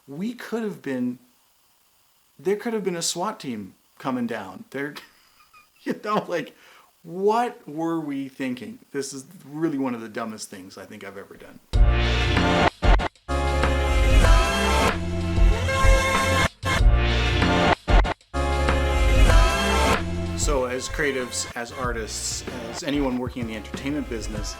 we could have been, there could have been a SWAT team coming down. There, like, what were we thinking? This is really one of the dumbest things I think I've ever done. So as creatives, as artists, as anyone working in the entertainment business,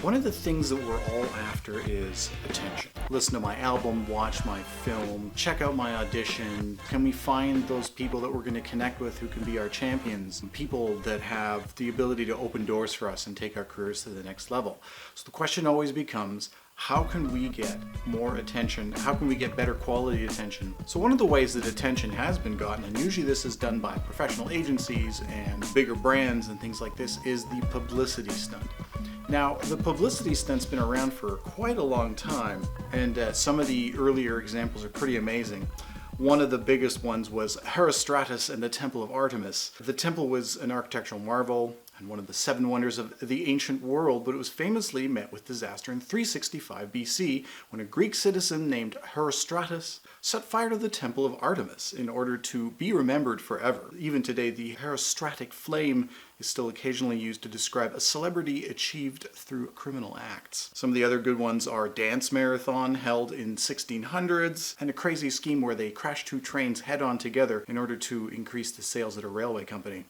one of the things that we're all after is attention. Listen to my album, watch my film, check out my audition. Can we find those people that we're going to connect with who can be our champions and people that have the ability to open doors for us and take our careers to the next level? So the question always becomes, how can we get more attention? How can we get better quality attention? So one of the ways that attention has been gotten, and usually this is done by professional agencies and bigger brands and things like this, is the publicity stunt. Now, the publicity stunt's been around for quite a long time, and some of the earlier examples are pretty amazing. One of the biggest ones was Herostratus and the Temple of Artemis. The temple was an architectural marvel and one of the 7 wonders of the ancient world, but it was famously met with disaster in 365 BC when a Greek citizen named Herostratus set fire to the Temple of Artemis in order to be remembered forever. Even today, the herostratic flame is still occasionally used to describe a celebrity achieved through criminal acts. Some of the other good ones are dance marathon held in 1600s and a crazy scheme where they crashed 2 trains head-on together in order to increase the sales at a railway company.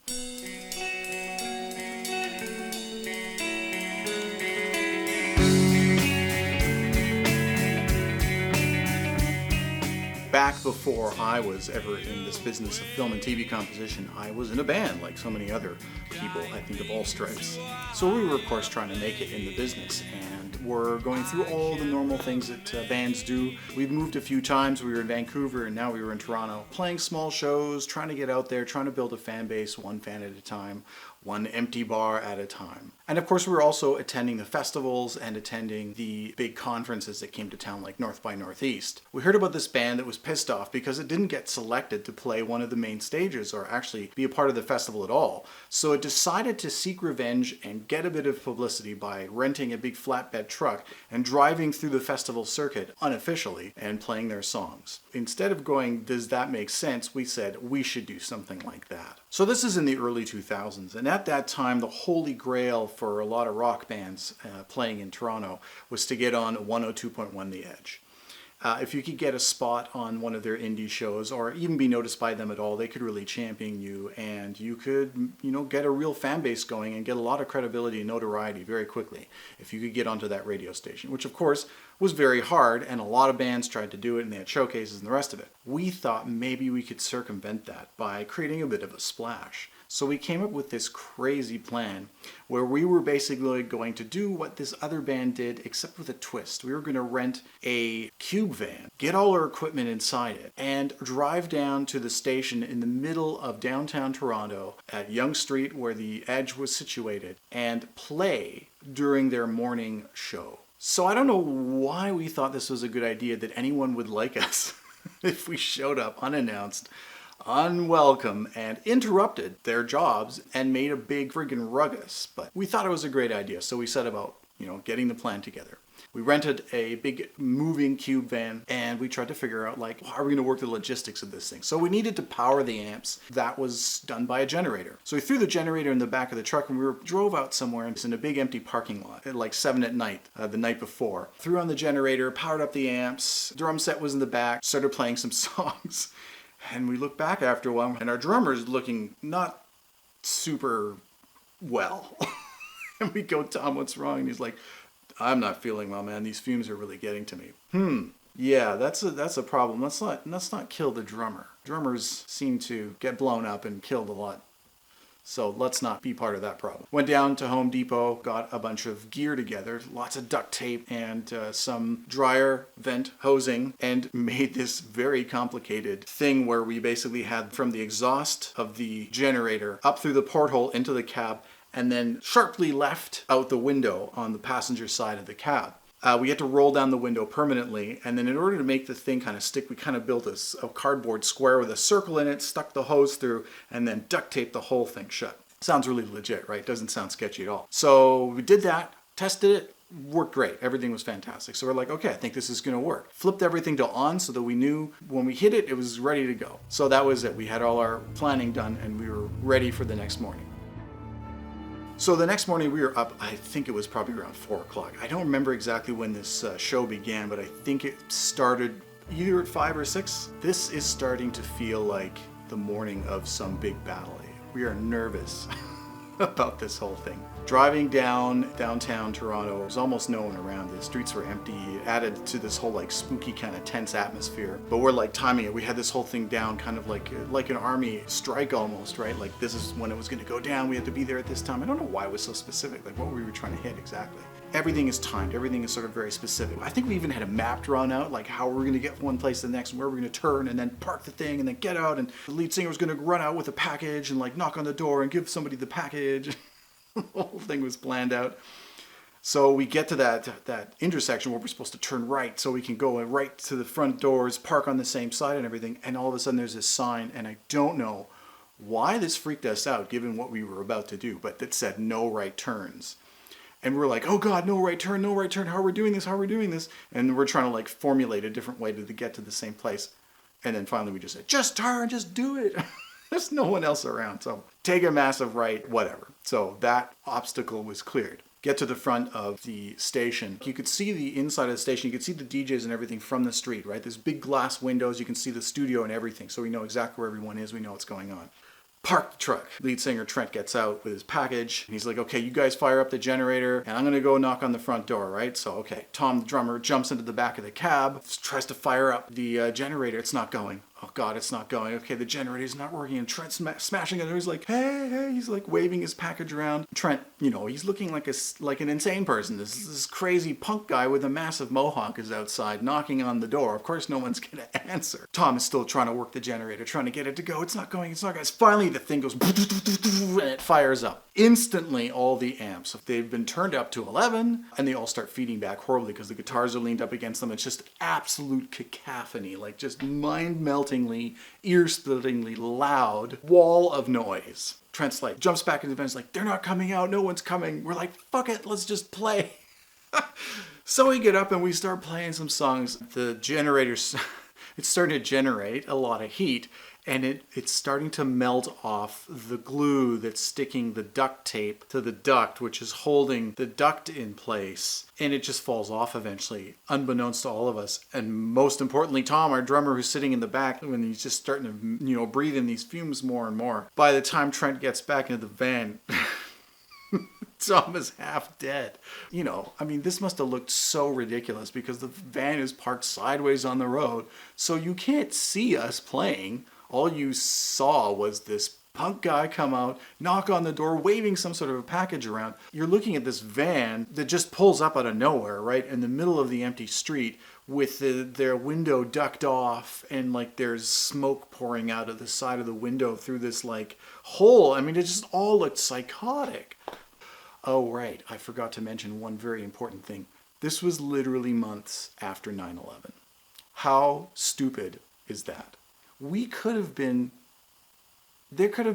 Back before I was ever in this business of film and TV composition, I was in a band like so many other people, I think, of all stripes. So we were, of course, trying to make it in the business, and we're going through all the normal things that bands do. We've moved a few times. We were in Vancouver, and now we were in Toronto, playing small shows, trying to get out there, trying to build a fan base, one fan at a time, one empty bar at a time. And of course, we were also attending the festivals and attending the big conferences that came to town, like North by Northeast. We heard about this band that was pissed off because it didn't get selected to play one of the main stages or actually be a part of the festival at all. So it decided to seek revenge and get a bit of publicity by renting a big flatbed truck and driving through the festival circuit unofficially and playing their songs. Instead of going, does that make sense? We said, we should do something like that. So this is in the early 2000s, and at that time, the holy grail for a lot of rock bands playing in Toronto was to get on 102.1 The Edge. If you could get a spot on one of their indie shows or even be noticed by them at all, they could really champion you, and you could, get a real fan base going and get a lot of credibility and notoriety very quickly if you could get onto that radio station, which of course was very hard, and a lot of bands tried to do it and they had showcases and the rest of it. We thought maybe we could circumvent that by creating a bit of a splash. So we came up with this crazy plan where we were basically going to do what this other band did, except with a twist. We were going to rent a cube van, get all our equipment inside it, and drive down to the station in the middle of downtown Toronto at Yonge Street, where the Edge was situated, and play during their morning show. So I don't know why we thought this was a good idea, that anyone would like us if we showed up unannounced, unwelcome, and interrupted their jobs and made a big friggin' ruckus. But we thought it was a great idea, so we set about, getting the plan together. We rented a big moving cube van, and we tried to figure out, how are we going to work the logistics of this thing? So we needed to power the amps. That was done by a generator. So we threw the generator in the back of the truck, and we drove out somewhere in a big empty parking lot at 7 at night, the night before. Threw on the generator, powered up the amps, drum set was in the back, started playing some songs. And we looked back after a while, and our drummer's looking not super well. And we go, Tom, what's wrong? And he's like, I'm not feeling well, man. These fumes are really getting to me. Yeah, that's a problem. Let's not kill the drummer. Drummers seem to get blown up and killed a lot. So let's not be part of that problem. Went down to Home Depot, got a bunch of gear together, lots of duct tape and some dryer vent hosing, and made this very complicated thing where we basically had from the exhaust of the generator up through the porthole into the cab, and then sharply left out the window on the passenger side of the cab. We had to roll down the window permanently, and then in order to make the thing kind of stick, we kind of built a cardboard square with a circle in it, stuck the hose through, and then duct taped the whole thing shut. Sounds really legit, right? Doesn't sound sketchy at all. So we did that, tested it, Worked great. Everything was fantastic. So we're like, okay, I think this is going to work. Flipped everything to on so that we knew when we hit it, it was ready to go. So that was it. We had all our planning done and we were ready for the next morning. So the next morning we were up, I think it was probably around 4 o'clock. I don't remember exactly when this show began, but I think it started either at 5 or 6. This is starting to feel like the morning of some big battle. We are nervous about this whole thing. Driving downtown Toronto, there was almost no one around. The streets were empty. It added to this whole like spooky kind of tense atmosphere. But we're like timing it. We had this whole thing down kind of like an army strike almost, right? Like this is when it was going to go down. We had to be there at this time. I don't know why it was so specific, like what we were trying to hit exactly. Everything is timed. Everything is sort of very specific. I think we even had a map drawn out, like how we're going to get from one place to the next, and where we're going to turn, and then park the thing, and then get out. And the lead singer was going to run out with a package and like knock on the door and give somebody the package. The whole thing was planned out. So we get to that intersection where we're supposed to turn right, so we can go right to the front doors, park on the same side, and everything. And all of a sudden, there's this sign, and I don't know why this freaked us out, given what we were about to do, but it said no right turns. And we're like, oh God, no right turn, no right turn. How are we doing this? How are we doing this? And we're trying to like formulate a different way to get to the same place. And then finally we just said, just turn, just do it. There's no one else around. So take a massive right, whatever. So that obstacle was cleared. Get to the front of the station. You could see the inside of the station. You could see the DJs and everything from the street, right? There's big glass windows. You can see the studio and everything. So we know exactly where everyone is. We know what's going on. Park the truck. Lead singer Trent gets out with his package. And he's like, okay, you guys fire up the generator and I'm going to go knock on the front door, right? So, okay, Tom, the drummer, jumps into the back of the cab, tries to fire up the generator. It's not going. Oh God, it's not going. Okay, the generator's not working. And Trent's smashing it. He's like, hey, hey, he's like waving his package around. Trent, you know, he's looking like an insane person. This crazy punk guy with a massive mohawk is outside knocking on the door. Of course, no one's going to answer. Tom is still trying to work the generator, trying to get it to go. It's not going. It's not going. Finally, the thing goes and it fires up. Instantly, all the amps, they've been turned up to 11 and they all start feeding back horribly because the guitars are leaned up against them. It's just absolute cacophony, like just mind-meltingly, ear-splittingly loud wall of noise. Trent's like, jumps back into the bench like, they're not coming out, no one's coming. We're like, fuck it, let's just play. So we get up and we start playing some songs. The generator's, it's starting to generate a lot of heat. And it's starting to melt off the glue that's sticking the duct tape to the duct, which is holding the duct in place. And it just falls off eventually, unbeknownst to all of us. And most importantly, Tom, our drummer who's sitting in the back, when he's just starting to, you know, breathe in these fumes more and more. By the time Trent gets back into the van, Tom is half dead. You know, I mean, this must have looked so ridiculous because the van is parked sideways on the road. So you can't see us playing. All you saw was this punk guy come out, knock on the door, waving some sort of a package around. You're looking at this van that just pulls up out of nowhere, right, in the middle of the empty street with their window ducked off and like there's smoke pouring out of the side of the window through this like hole. I mean, it just all looked psychotic. Oh, right, I forgot to mention one very important thing. This was literally months after 9/11. How stupid is that? There could have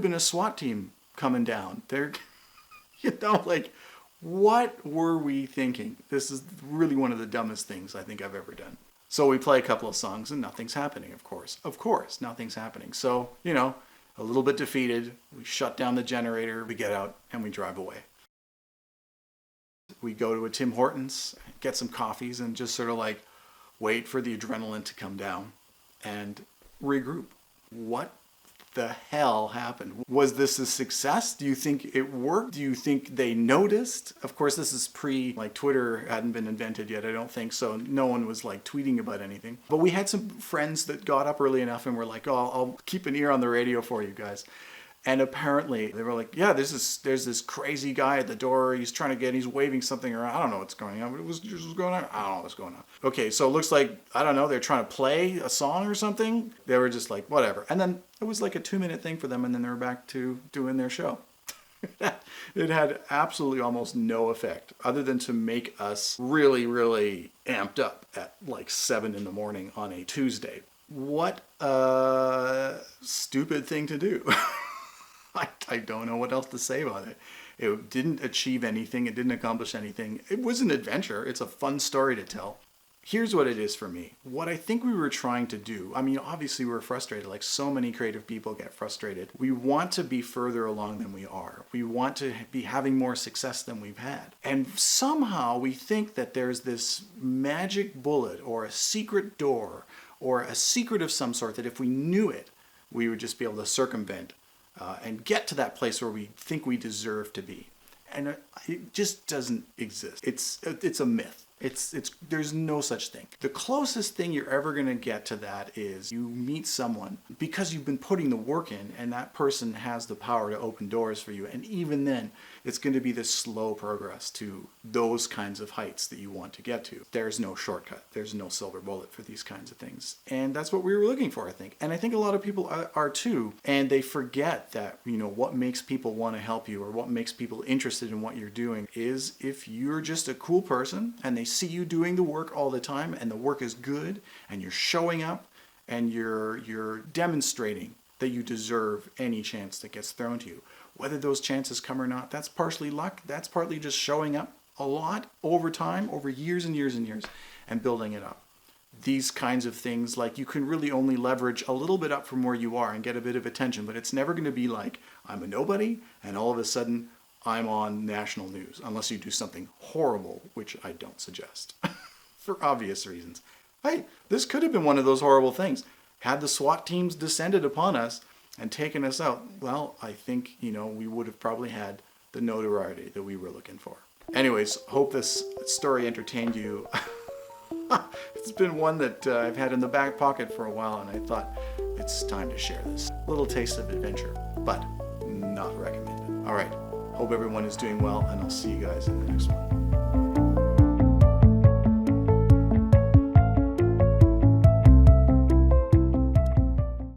been a SWAT team coming down. You know, like, what were we thinking? This is really one of the dumbest things I think I've ever done. So we play a couple of songs and nothing's happening, of course. Of course, nothing's happening. So, you know, a little bit defeated. We shut down the generator, we get out, and we drive away. We go to a Tim Hortons, get some coffees, and just sort of like wait for the adrenaline to come down and regroup. What the hell happened? Was this a success? Do you think it worked? Do you think they noticed? Of course, this is like Twitter hadn't been invented yet, I don't think, so no one was like tweeting about anything. But we had some friends that got up early enough and were like, oh, I'll keep an ear on the radio for you guys. And apparently they were like, yeah, there's this crazy guy at the door. He's waving something around. I don't know what's going on. What was going on? I don't know what's going on. Okay, so it looks like, I don't know, they're trying to play a song or something. They were just like, whatever. And then it was like a 2-minute thing for them, and then they were back to doing their show. It had absolutely almost no effect other than to make us really, really amped up at like 7 a.m. on a Tuesday. What a stupid thing to do. I don't know what else to say about it. It didn't achieve anything. It didn't accomplish anything. It was an adventure. It's a fun story to tell. Here's what it is for me. What I think we were trying to do, I mean, obviously we were frustrated, like so many creative people get frustrated. We want to be further along than we are. We want to be having more success than we've had. And somehow we think that there's this magic bullet or a secret door or a secret of some sort that if we knew it, we would just be able to circumvent and get to that place where we think we deserve to be. And it just doesn't exist. It's a myth. There's no such thing. The closest thing you're ever going to get to that is you meet someone because you've been putting the work in, and that person has the power to open doors for you. And even then, it's going to be this slow progress to those kinds of heights that you want to get to. There's no shortcut. There's no silver bullet for these kinds of things. And that's what we were looking for, I think. And I think a lot of people are too. And they forget that, what makes people want to help you or what makes people interested in what you're doing is if you're just a cool person and they see you doing the work all the time and the work is good and you're showing up and you're demonstrating that you deserve any chance that gets thrown to you. Whether those chances come or not, that's partially luck. That's partly just showing up a lot over time, over years and years and years, and building it up. These kinds of things, like you can really only leverage a little bit up from where you are and get a bit of attention, but it's never going to be like I'm a nobody and all of a sudden I'm on national news, unless you do something horrible, which I don't suggest for obvious reasons. Hey, this could have been one of those horrible things. Had the SWAT teams descended upon us and taken us out, well, I think, we would have probably had the notoriety that we were looking for. Anyways, hope this story entertained you. It's been one that I've had in the back pocket for a while, and I thought it's time to share this. Little taste of adventure, but not recommended. All right, hope everyone is doing well, and I'll see you guys in the next one.